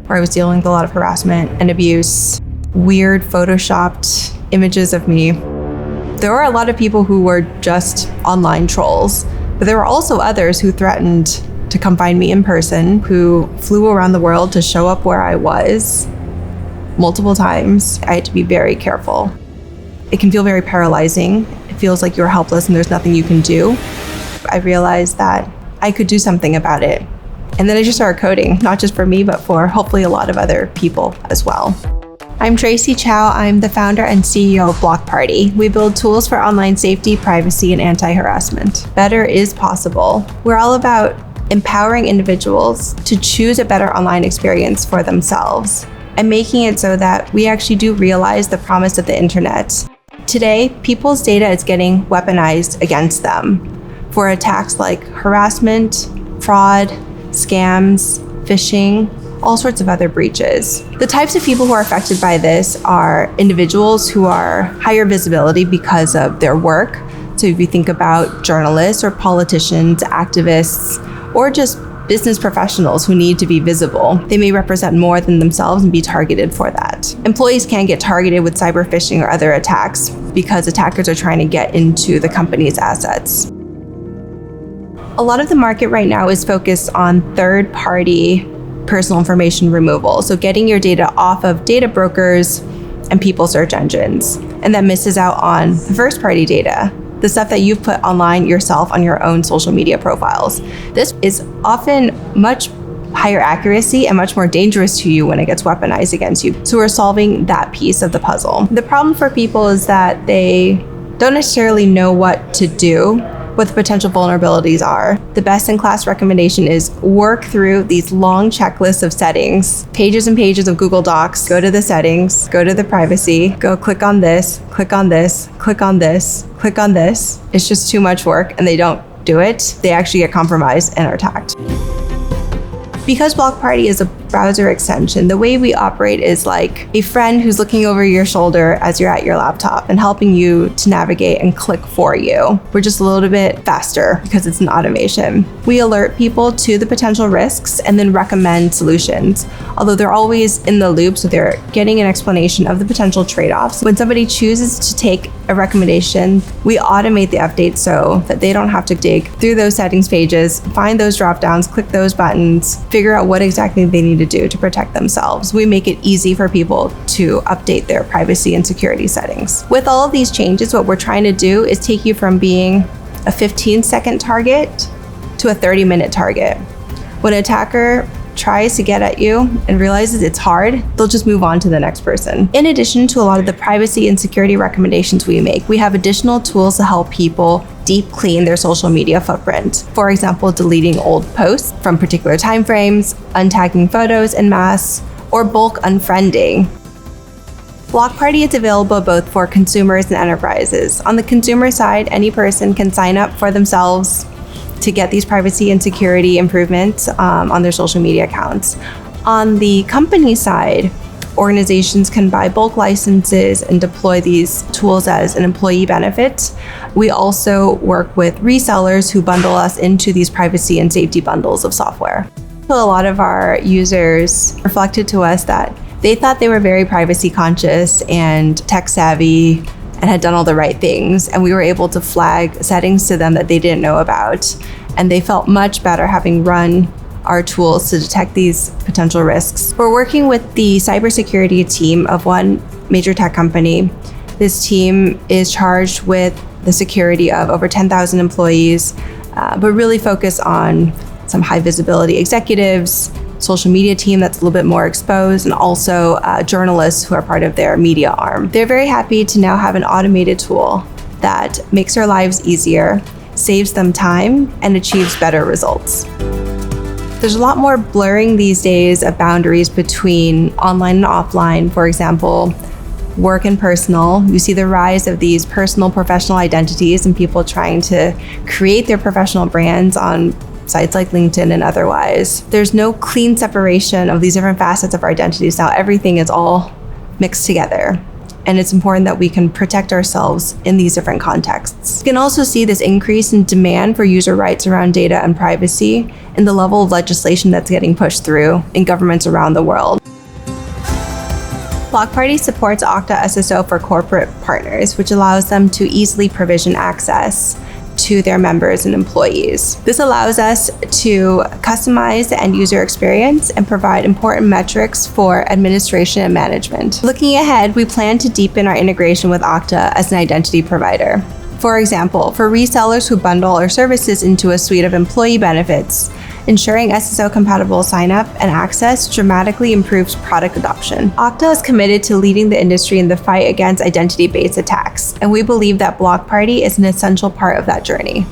where I was dealing with a lot of harassment and abuse, weird photoshopped images of me. There were a lot of people who were just online trolls, but there were also others who threatened to come find me in person, who flew around the world to show up where I was multiple times. I had to be very careful. It can feel very paralyzing. It feels like you're helpless and there's nothing you can do. I realized that I could do something about it. And then I just started coding, not just for me, but for hopefully a lot of other people as well. I'm Tracy Chow. I'm the founder and CEO of Block Party. We build tools for online safety, privacy, and anti-harassment. Better is possible. We're all about empowering individuals to choose a better online experience for themselves and making it so that we actually do realize the promise of the internet. Today, people's data is getting weaponized against them for attacks like harassment, fraud, scams, phishing, all sorts of other breaches. The types of people who are affected by this are individuals who are higher visibility because of their work. So if you think about journalists or politicians, activists, or just business professionals who need to be visible, they may represent more than themselves and be targeted for that. Employees can get targeted with cyber phishing or other attacks because attackers are trying to get into the company's assets. A lot of the market right now is focused on third-party personal information removal. So getting your data off of data brokers and people search engines. And that misses out on the first-party data, the stuff that you've put online yourself on your own social media profiles. This is often much higher accuracy and much more dangerous to you when it gets weaponized against you. So we're solving that piece of the puzzle. The problem for people is that they don't necessarily know what to do, what the potential vulnerabilities are. The best-in-class recommendation is work through these long checklists of settings, pages and pages of Google Docs, go to the settings, go to the privacy, go click on this, click on this, click on this, click on this. It's just too much work and they don't do it. They actually get compromised and are attacked. Because Block Party is a browser extension, the way we operate is like a friend who's looking over your shoulder as you're at your laptop and helping you to navigate and click for you. We're just a little bit faster because it's an automation. We alert people to the potential risks and then recommend solutions. Although they're always in the loop, so they're getting an explanation of the potential trade-offs. When somebody chooses to take a recommendation, we automate the updates so that they don't have to dig through those settings pages, find those drop-downs, click those buttons, figure out what exactly they need to do to protect themselves. We make it easy for people to update their privacy and security settings. With all of these changes, what we're trying to do is take you from being a 15-second target to a 30-minute target. When an attacker tries to get at you and realizes it's hard, they'll just move on to the next person. In addition to a lot of the privacy and security recommendations we make, we have additional tools to help people deep clean their social media footprint. For example, deleting old posts from particular timeframes, untagging photos en masse, or bulk unfriending. Block Party is available both for consumers and enterprises. On the consumer side, any person can sign up for themselves to get these privacy and security improvements on their social media accounts. On the company side, organizations can buy bulk licenses and deploy these tools as an employee benefit. We also work with resellers who bundle us into these privacy and safety bundles of software. A lot of our users reflected to us that they thought they were very privacy conscious and tech savvy and had done all the right things. And we were able to flag settings to them that they didn't know about. And they felt much better having run our tools to detect these potential risks. We're working with the cybersecurity team of one major tech company. This team is charged with the security of over 10,000 employees, but really focus on some high visibility executives, social media team that's a little bit more exposed, and also journalists who are part of their media arm. They're very happy to now have an automated tool that makes their lives easier, saves them time, and achieves better results. There's a lot more blurring these days of boundaries between online and offline. For example, work and personal. You see the rise of these personal professional identities and people trying to create their professional brands on sites like LinkedIn and otherwise. There's no clean separation of these different facets of our identities now. Everything is all mixed together. and it's important that we can protect ourselves in these different contexts. You can also see this increase in demand for user rights around data and privacy in the level of legislation that's getting pushed through in governments around the world. Block Party supports Okta SSO for corporate partners, which allows them to easily provision access to their members and employees. This allows us to customize the end user experience and provide important metrics for administration and management. Looking ahead, we plan to deepen our integration with Okta as an identity provider. For example, for resellers who bundle our services into a suite of employee benefits, ensuring SSO-compatible sign-up and access dramatically improves product adoption. Okta is committed to leading the industry in the fight against identity-based attacks, and we believe that Block Party is an essential part of that journey.